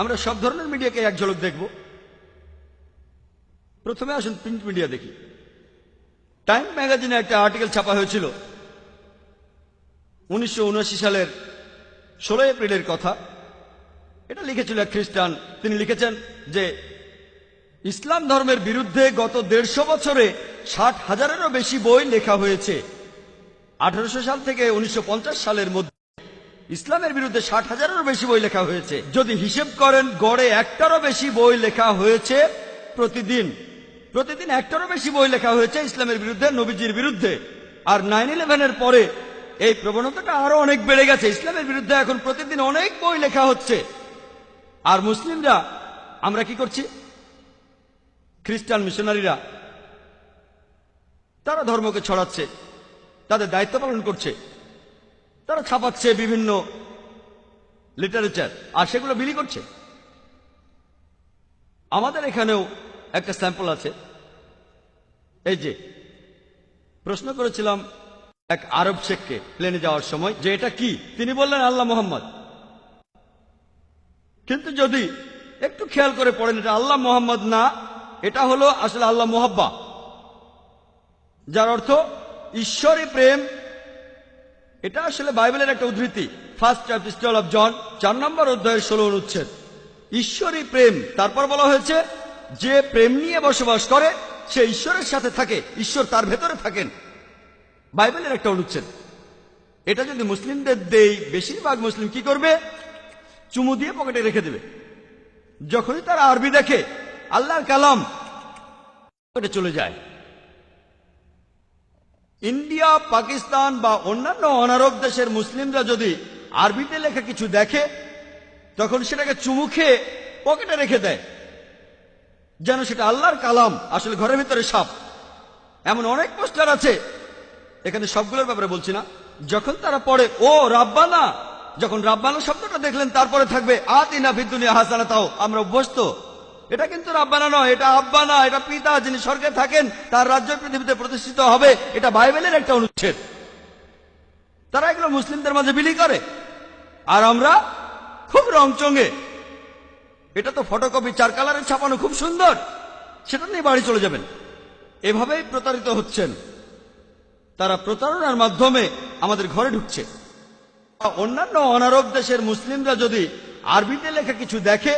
আমরা সব ধরনের মিডিয়াকে এক ঝলক দেখব। প্রথমে আসুন প্রিন্ট মিডিয়া দেখি। টাইম ম্যাগাজিনে একটা আর্টিকেল ছাপা হয়েছিল 1979 সালের 16 এপ্রিলের কথা। এটা লিখেছিল এক খ্রিস্টান। তিনি লিখেছেন যে ইসলাম ধর্মের বিরুদ্ধে গত 150 বছরে 60,000-এরও বেশি বই লেখা হয়েছে। 1800 সাল থেকে 1950 সালের মধ্যে ইসলামের বিরুদ্ধে 60,000-এরও বেশি বই লেখা হয়েছে। যদি হিসেব করেন গড়ে একটারও বেশি বই লেখা হয়েছে প্রতিদিন। প্রতিদিন একটারও বেশি বই লেখা হয়েছে ইসলামের বিরুদ্ধে, নবীজির বিরুদ্ধে। আর 9/11-এর পরে এই প্রবণতাটা আরো অনেক বেড়ে গেছে। ইসলামের বিরুদ্ধে এখন প্রতিদিন অনেক বই লেখা হচ্ছে। আর মুসলিমরা আমরা কি করছি? খ্রিস্টান মিশনারিরা তারা ধর্মকে ছড়াচ্ছে, তাদের দায়িত্ব পালন করছে, তারা ছাপাচ্ছে বিভিন্ন লিটারেচার আর সেগুলো বিলি করছে। আমাদের এখানেও একটা স্যাম্পল আছে। এই যে প্রশ্ন করেছিলাম এক আরব শেখকে প্লেনে যাওয়ার সময় যে এটা কি, তিনি বললেন আল্লাহ মোহাম্মদ। কিন্তু যদি একটু খেয়াল করে পড়েন এটা আল্লাহ মোহাম্মদ না, এটা হলো আসলে আল্লাহ মোহাব্বা, যার অর্থ ঈশ্বরী প্রেম। এটা আসলে বাইবেলের একটা উদ্ধৃতি, ফার্স্ট এপিস্টল অফ জন 4 নম্বর অধ্যায়ের 16 অনুচ্ছেদ। ঈশ্বরী প্রেম। তারপর বলা হয়েছে যে প্রেম নিয়ে বসবাস করে সে ঈশ্বরের সাথে থাকে, ঈশ্বর তার ভেতরে থাকেন। বাইবেলের একটা অনুচ্ছেদ। এটা যদি মুসলিমদের দেই, বেশিরভাগ মুসলিম কি করবে? চুমু দিয়ে পকেটে রেখে দেবে। যখনই তারা আরবি দেখে আল্লাহর কালাম পকেটে চলে যায়। ইন্ডিয়া, পাকিস্তান বা অন্যান্য অনারব দেশের মুসলিমরা যদি আরবিতে লেখা কিছু দেখে তখন সেটাকে চুমু খেয়ে পকেটে রেখে দেয়, যেন সেটা আল্লাহর কালাম, আসলে ঘরের ভিতরে সাপ। এমন অনেক পোস্টার আছে, এখানে সবগুলোর ব্যাপারে বলছি না। যখন তারা পড়ে ও রাব্বানা, যখন রাব্বানা শব্দটা দেখলেন তারপরে থাকবে আতিনা ফিদ দুনিয়া হাসানাতাও, আমরা অভ্যস্ত। এটা কিন্তু রাব্বানা নয়, এটা আব্বানা, এটা পিতা যিনি স্বর্গে থাকেন, তার রাজ্য পৃথিবীতে প্রতিষ্ঠিত হবে। এটা বাইবেলের একটা অনুচ্ছেদ। তারা এগুলো মুসলিমদের মাঝে বিলি করে আর আমরা খুব রংচঙে এটা তো ফটোকপি 4 কালারের ছাপানো, খুব সুন্দর, সেটা নিয়ে বাড়ি চলে যাবেন। এভাবেই প্রতারিত হচ্ছেন। তারা প্রতারণার মাধ্যমে আমাদের ঘরে ঢুকছে। অন্যান্য অনারব দেশের মুসলিমরা যদি আরবিতে লেখা কিছু দেখে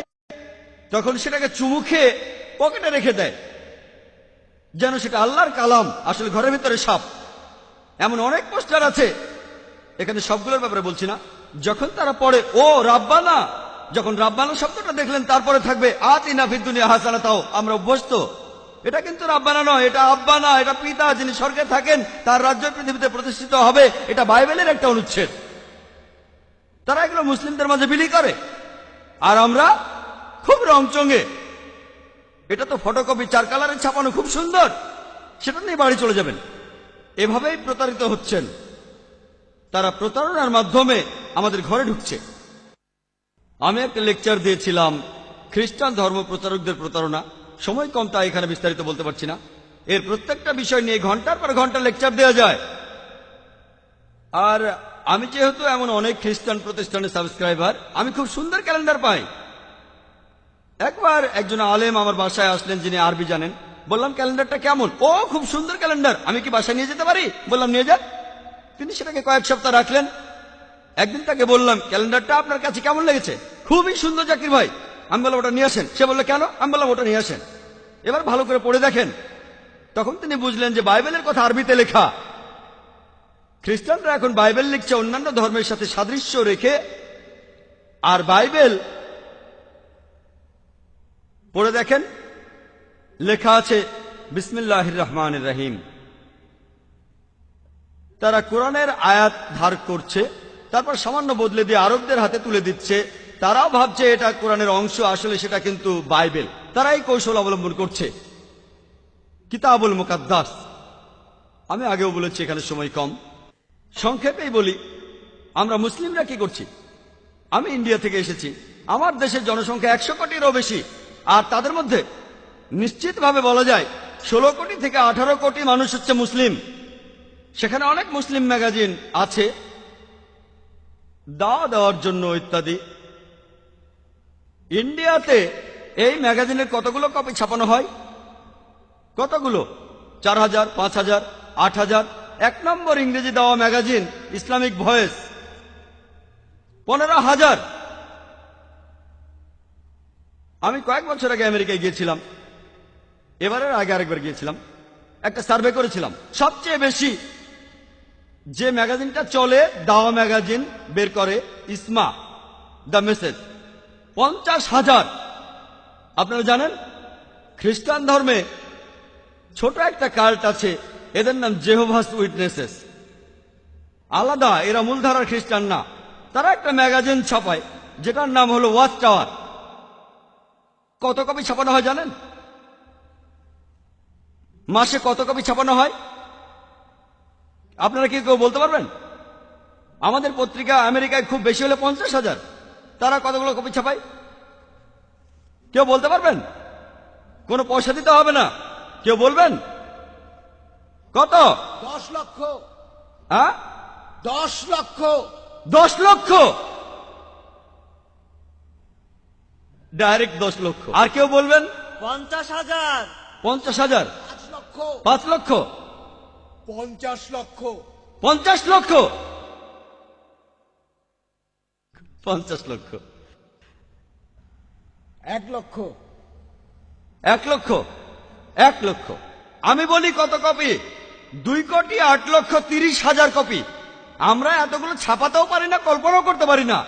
তখন সেটাকে চুমু খেয়ে পকেটে রেখে দেয়, যেন সেটা আল্লাহর কালাম, আসলে ঘরের ভিতরে সাপ। এমন অনেক পোস্টার আছে, এখানে সবগুলোর ব্যাপারে বলছি না। যখন তারা পড়ে ও রাব্বানা, যখন রাব্বানা শব্দটা দেখলেন তারপরে থাকবে আতিনা ফিদ দুনিয়া হাসানাতাও, আমরা অভ্যস্ত। এটা কিন্তু রাব্বানা নয়, এটা আব্বানা, এটা পিতা যিনি স্বর্গে থাকেন, তার রাজ্য পৃথিবীতে প্রতিষ্ঠিত হবে। এটা বাইবেলের একটা অনুচ্ছেদ। তারা এগুলো মুসলিমদের মাঝে বিলি করে আর আমরা খুব রংচঙে এটা তো ফটোকপি 4 কালারের ছাপানো, খুব সুন্দর, সেটা নিয়ে বাড়ি চলে যাবেন। এভাবেই প্রতারিত হচ্ছেন। তারা প্রতারণার মাধ্যমে আমাদের ঘরে ঢুকছে। আমি একটা লেকচার দিয়েছিলাম খ্রিস্টান ধর্ম প্রচারকদের প্রতারণা। সময় কম, তাই এখানে বিস্তারিত বলতে পারছি না। এর প্রত্যেকটা বিষয় নিয়ে ঘন্টার পর ঘন্টা লেকচার দেওয়া যায়। আর আমি যেহেতু এমন অনেক খ্রিস্টান প্রতিষ্ঠানের সাবস্ক্রাইবার, আমি খুব সুন্দর ক্যালেন্ডার পাই। একবার একজন আলেম আমার বাসায় আসলেন যিনি আরবি জানেন। বললাম ক্যালেন্ডারটা কেমন? ও খুব সুন্দর ক্যালেন্ডার, আমি কি বাসায় নিয়ে যেতে পারি? বললাম নিয়ে যান। তিনি সেটাকে কয়েক সপ্তাহ রাখলেন। একদিন তাকে বললাম ক্যালেন্ডারটা আপনার কাছে কেমন লেগেছে? খুবই সুন্দর জাকির ভাই। আমি বললাম ওটা নিয়ে আসেন। সে বললো কেন? আমি বললাম ওটা নিয়ে আসেন, এবার ভালো করে পড়ে দেখেন। তখন তিনি বুঝলেন যে বাইবেলের কথা আরবিতে লেখা। খ্রিস্টানরা এখন বাইবেল লিখছে অন্যান্য ধর্মের সাথে সাদৃশ্য রেখে। আর বাইবেল পড়ে দেখেন, লেখা আছে বিসমিল্লাহির রহমানির রহিম। তারা কোরআনের আয়াত ধার করছে, তারপর সামান্য বদলে দিয়ে আরবদের হাতে তুলে দিচ্ছে। তারাও ভাবছে এটা কোরআনের অংশ, আসলে সেটা কিন্তু বাইবেল। তারা এই কৌশল অবলম্বন করছে। কিতাবুল মুকাদ্দাস। আমি আগেও বলেছি, এখানে সময় কম, সংক্ষেপেই বলি। আমরা মুসলিমরা কি করছি? আমি ইন্ডিয়া থেকে এসেছি। আমার দেশের জনসংখ্যা 100 কোটিরও বেশি। আর তাদের মধ্যে নিশ্চিতভাবে বলা যায় 16 কোটি থেকে 18 কোটি মানুষ হচ্ছে মুসলিম। সেখানে অনেক মুসলিম ম্যাগাজিন আছে দাওয়া দেওয়ার জন্য ইত্যাদি। ইন্ডিয়াতে এই ম্যাগাজিনের কতগুলো কপি ছাপানো হয়? কতগুলো? 4000, 5000, 8000। 1 নম্বর ইংরেজি দেওয়া ম্যাগাজিন ইসলামিক ভয়েস 15,000। আমি কয়েক বছর আগে আমেরিকায় গিয়েছিলাম, এবারের আগে আরেকবার গিয়েছিলাম, একটা সার্ভে করেছিলাম। সবচেয়ে বেশি যে ম্যাগাজিনটা চলে দাওয়া ম্যাগাজিন বের করে ইসমা, দ্য মেসেজ, 50,000। আপনারা জানেন খ্রিস্টান ধর্মে ছোট একটা কাল্ট আছে, এদের নাম জেহোভাস উইটনেসেস। আলাদা, এরা মূলধারার খ্রিস্টান না। তারা একটা ম্যাগাজিন ছাপায় যেটার নাম হলো ওয়াচ টাওয়ার। কত কপি ছাপানো হয় জানেন? মাসে কত কপি ছাপানো হয় আপনারা কি কেউ বলতে পারবেন? আমাদের পত্রিকা আমেরিকায় খুব বেশি হলে 50,000। তারা কতগুলো কপি ছাপায় কেউ বলতে পারবেন? কোনো পয়সা দিতে হবে না। কেউ বলবেন কত? 10 লক্ষ। হ্যাঁ, 10 লক্ষ। 10 লক্ষ, ডাইরেক্ট 10 লক্ষ। আর কেউ বলবেন 50,000। 50,000, 5 লক্ষ। 5 লক্ষ, 50 লক্ষ। 50 লক্ষ, 50 লক্ষ, 1 লক্ষ। 1 লক্ষ, 1 লক্ষ। আমি বলি কত কপি? 2,08,30,000 কপি। আমরা এতগুলো ছাপাতেও পারি না, কল্পনাও করতে পারি না।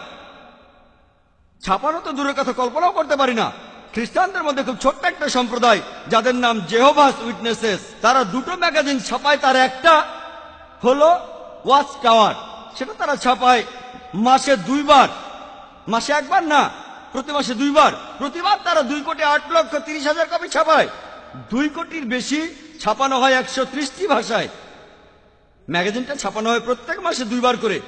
ছাপানো তো দূরের কথা, কল্পনাও করতে পারি না। খ্রিস্টানদের মধ্যে খুব ছোট্ট একটা সম্প্রদায় যাদের নাম জেহোভাস উইটনেসেস, তারা দুটো ম্যাগাজিন ছাপায়। তার একটা হলো ওয়াচ টাওয়ার, সেটা তারা ছাপায় মাসে 2 বার। মাসে একবার না, প্রতি মাসে 2 বার। প্রতিবার তারা 2,08,30,000 কপি ছাপায়। 2 কোটির বেশি ছাপানো হয় 130টি ভাষায়। ম্যাগাজিনটা ছাপানো হয় প্রত্যেক মাসে 2 বার করে।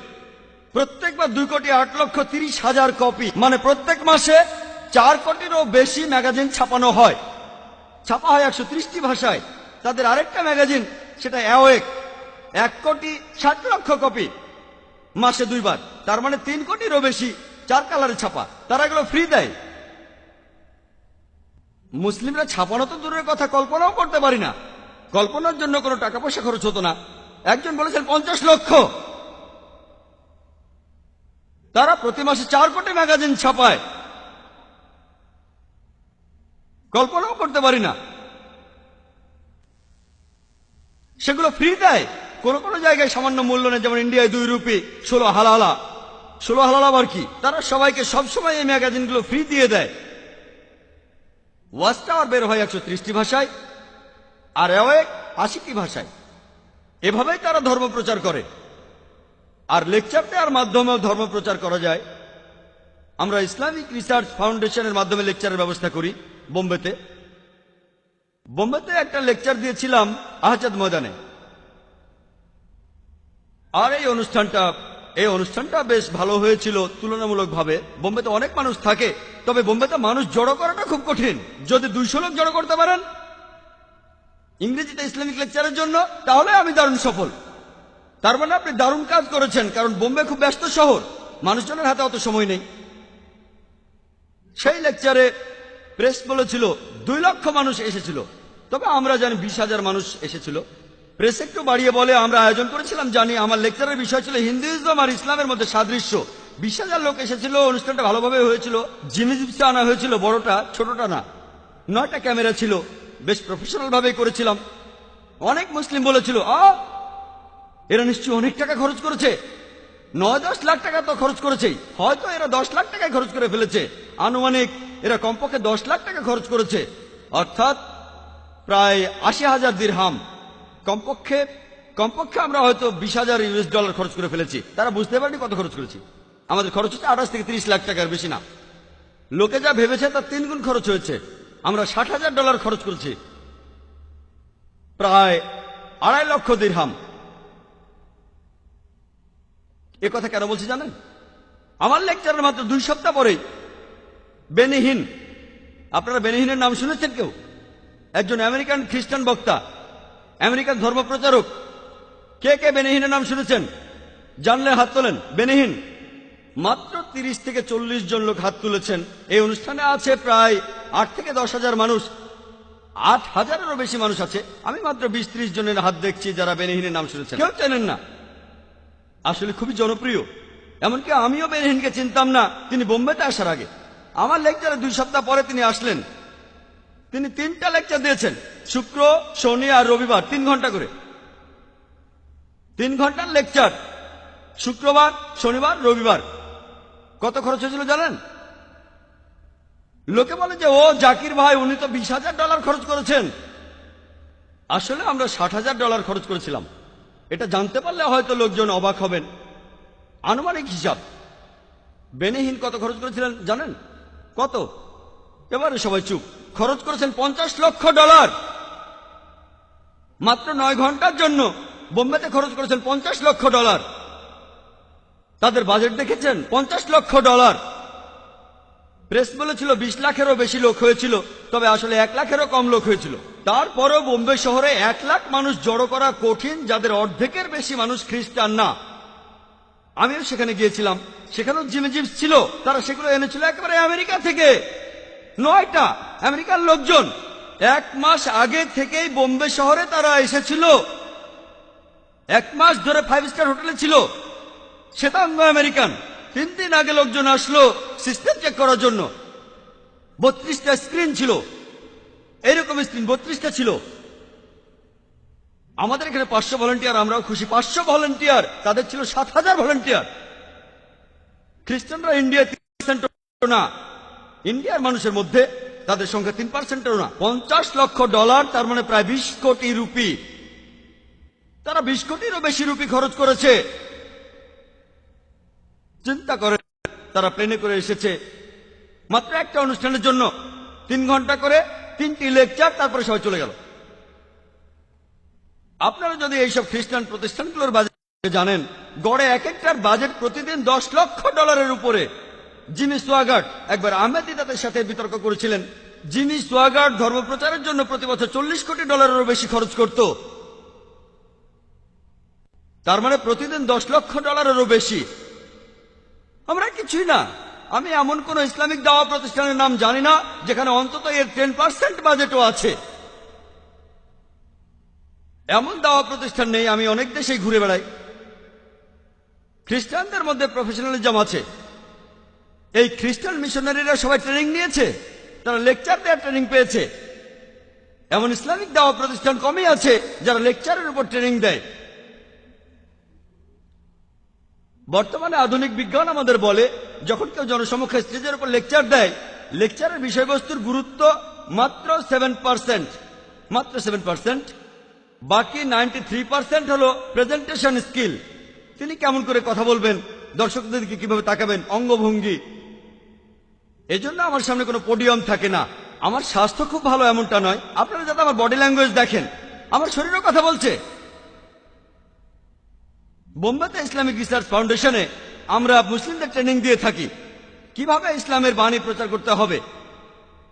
প্রত্যেকবার 2,08,30,000 কপি, মানে প্রত্যেক মাসে 4 কোটিরও বেশি ম্যাগাজিন ছাপানো হয়। ছাপা হয় 130টি ভাষায়। তাদের আরেকটা ম্যাগাজিন, সেটা অ্যাওয়েক, 1,60,00,000 কপি, মাসে 2 বার। তার মানে 3 কোটিরও বেশি, 4 কালারে ছাপা। তারা এগুলো ফ্রি দেয়। মুসলিমরা ছাপানো তো দূরের কথা, কল্পনাও করতে পারি না। কল্পনার জন্য কোনো টাকা পয়সা খরচ হতো না। একজন বলেছেন 50 লক্ষ। তারা প্রতি মাসে 4 কোটি ম্যাগাজিন ছাপায়। কল্পনাও করতে পারি না। সেগুলো ফ্রি দেয়। কোন কোন জায়গায় সামান্য মূল্য নেই, যেমন ইন্ডিয়ায় 2 রুপি, 16 হালালা। 16 হালালা আবার কি? তারা সবাইকে সবসময় এই ম্যাগাজিনগুলো ফ্রি দিয়ে দেয়। ওয়াচ টাওয়ার বের হয় 130টি ভাষায়, আর অ্যাওয়েক 80টি ভাষায়। এভাবেই তারা ধর্ম প্রচার করে। আর লেকচার দেওয়ার মাধ্যমেও ধর্ম প্রচার করা যায়। আমরা ইসলামিক রিসার্চ ফাউন্ডেশনের মাধ্যমে লেকচারের ব্যবস্থা করি বোম্বেতে। বোম্বেতে একটা লেকচার দিয়েছিলাম আহজাদ ময়দানে। আর এই অনুষ্ঠানটা বেশ ভালো হয়েছিল তুলনামূলকভাবে। বোম্বেতে অনেক মানুষ থাকে, তবে বোম্বেতে মানুষ জড়ো করাটা খুব কঠিন। যদি 200 লোক জড়ো করতে পারেন ইংরেজিতে ইসলামিক লেকচারের জন্য, তাহলে আমি দারুণ সফল। তার মানে আপনি দারুণ কাজ করেছেন, কারণ বোম্বে খুব ব্যস্ত শহর, মানুষজনের হাতে অত সময় নেই। সেই লেকচারে প্রেস বলেছিল 2 লক্ষ মানুষ এসেছিল, তবে আমরা জানি 20,000 মানুষ এসেছিল। প্রেস একটু বাড়িয়ে বলে আমরা আয়োজন করেছিলাম জানি। আমার লেকচারের বিষয় ছিল হিন্দুইজম আর ইসলামের মধ্যে সাদৃশ্য। 20,000 লোক এসেছিল। অনুষ্ঠানটা ভালোভাবে হয়েছিল। জিনিস আনা হয়েছিল, বড়টা ছোটটা না। 9টা ক্যামেরা ছিল, বেশ প্রফেশনাল ভাবে করেছিলাম। অনেক মুসলিম বলেছিল এরা নিশ্চয়ই অনেক টাকা খরচ করেছে, 9-10 লাখ টাকা তো খরচ করেছেই, হয়তো এরা 10 লাখ টাকায় খরচ করে ফেলেছে। আনুমানিক এরা কমপক্ষে 10 লাখ টাকা খরচ করেছে, অর্থাৎ প্রায় 80,000 দিরহাম। কমপক্ষে আমরা হয়তো 20,000 ইউএস ডলার খরচ করে ফেলেছি। তারা বুঝতে পারেনি কত খরচ করেছি। আমাদের খরচ হচ্ছে 28 থেকে 30 লাখ টাকার বেশি না। লোকে যা ভেবেছে তার 3 গুণ খরচ হয়েছে। আমরা $60,000 খরচ করেছি, প্রায় 2.5 লক্ষ দিরহাম। এ কথা কেন বলছি জানেন? আমার লেকচারের মাত্র 2 সপ্তাহ পরেই বেনি হিন, আপনারা বেনি হিনের নাম শুনেছেন কেউ? একজন আমেরিকান খ্রিস্টান বক্তা, আমেরিকান ধর্মপ্রচারক। কে কে বেনি হিনের নাম শুনেছেন? জানলে হাত তোলেন। বেনি হিন মাত্র 30 থেকে 40 জন লোক হাত তুলেছেন। এই অনুষ্ঠানে আছে প্রায় 8 থেকে 10 হাজার মানুষ, 8,000-এরও বেশি মানুষ আছে। আমি মাত্র 20-30 জনের হাত দেখছি যারা বেনিহিনের নাম শুনেছেন। কেউ চেনেন না, আসলে খুবই জনপ্রিয়। এমনকি আমিও বেনিহিনকে চিনতাম না তিনি বোম্বেতে আসার আগে। আমার লেকচারে 2 সপ্তাহ পরে তিনি আসলেন। তিনি 3টা লেকচার দিয়েছেন, শুক্র, শনি আর রবিবার, 3 ঘন্টা করে। 3 ঘন্টার লেকচার, শুক্রবার, শনিবার, রবিবার। কত খরচ হয়েছিল জানেন? লোকে বলে যে ও জাকির ভাই, উনি তো $20,000 খরচ করেছেন। আসলে আমরা $60,000 খরচ করেছিলাম। এটা জানতে পারলে হয়তো লোকজন অবাক হবেন। আনুমানিক হিসাব। বেনিহিন কত খরচ করেছিলেন জানেন? কত? এবারে সবাই চুপ। খরচ করেছেন $50 লক্ষ। মাত্র 9 ঘন্টার জন্য বোম্বেতে খরচ করেছেন $50 লক্ষ। তাদের বাজেট দেখেছেন? $50 লক্ষ। প্রেস বলেছিল 20 লাখেরও বেশি লোক হয়েছিল, তবে আসলে 1 লাখেরও কম লোক হয়েছিল। তারপরেও বোম্বে শহরে 1 লাখ মানুষ জড়ো করা কঠিন, যাদের অর্ধেকের বেশি মানুষ খ্রিস্টান না। আমিও সেখানে গিয়েছিলাম, সেখানেও জিমস ছিল। তারা সেগুলো এনেছিল একেবারে আমেরিকা থেকে। 9টা আমেরিকার লোকজন 1 মাস আগে থেকেই বোম্বে শহরে তারা এসেছিল। 1 মাস ধরে 5 স্টার হোটেলে ছিল, শ্বেতাঙ্গ আমেরিকান। 3 দিন আগে লোকজন আসলো সিস্টেম চেক করার জন্য। 32টা স্ক্রিন ছিল, এইরকম স্ক্রিন 32টা ছিল। আমাদের এখানে 500 ভলেন্টিয়ার, আমরাও খুশি। 500 ভলেন্টিয়ার, তাদের ছিল 7,000 ভলেন্টিয়ার। খ্রিস্টানরা ইন্ডিয়া 3% না, ইন্ডিয়ার মানুষের মধ্যে তাদের সংখ্যা 3%ও না। $50 লক্ষ, তার মানে প্রায় 20 কোটি রুপি। তারা 20 কোটিরও বেশি রুপি খরচ করেছে। চিন্তা করে, তারা প্লেনে করে এসেছে মাত্র একটা অনুষ্ঠানের জন্য। 3 ঘন্টা করে 3টি লেকচার, তারপরে সবাই চলে গেল। আপনারা যদি এইসব খ্রিস্টান প্রতিষ্ঠানগুলোর বাজেট জানেন, গড়ে এক একটার বাজেট প্রতিদিন $10 লক্ষ উপরে। জিমি সোয়াগার্ড একবার আহমেদ দিদাতের সাথে বিতর্ক করেছিলেন। জিমি সোয়াগার্ড ধর্মপ্রচারের জন্য প্রতি বছর $40 কোটি বেশি খরচ করত। তার মানে প্রতিদিন $10 লক্ষ বেশি। আমরা কিছুই না। আমি এমন কোন ইসলামিক দাওয়া প্রতিষ্ঠানের নাম জানি না যেখানে অন্তত এর 10% বাজেটও আছে। এমন দাওয়া প্রতিষ্ঠান নেই। আমি অনেক দেশেই ঘুরে বেড়াই। খ্রিস্টানদের মধ্যে প্রফেশনালিজম আছে। এই খ্রিস্টান মিশনারিরা সবাই ট্রেনিং নিয়েছে, তারা লেকচার দেওয়ার ট্রেনিং পেয়েছে। এমন ইসলামিক দাওয়া প্রতিষ্ঠান কমই আছে যারা লেকচারের উপর ট্রেনিং দেয়। বর্তমানে আধুনিক বিজ্ঞান আমাদের বলে, যখন কেউ জনসমক্ষে স্টেজের উপর লেকচার দেয়, লেকচারের বিষয়বস্তুর গুরুত্ব মাত্র 7%। মাত্র 7%। বাকি 93% হলো প্রেজেন্টেশন স্কিল। তিনি কেমন করে কথা বলবেন, দর্শকদেরকে কিভাবে তাকাবেন, অঙ্গভঙ্গি। এজন্য আমার সামনে কোনো পোডিয়াম থাকে না। আমার স্বাস্থ্য খুব ভালো এমনটা নয়। আপনারা যাতে আমার বডি ল্যাঙ্গুয়েজ দেখেন, আমার শরীরও কথা বলছে। বোম্বেতে ইসলামিক রিসার্চ ফাউন্ডেশনে আমরা মুসলিমদের ট্রেনিং দিয়ে থাকি কিভাবে ইসলামের বাণী প্রচার করতে হবে।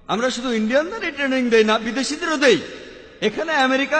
আমরা শুধু ইন্ডিয়ানদেরই ট্রেনিং দেই না, বিদেশিদেরও দেই। এখানে আমেরিকান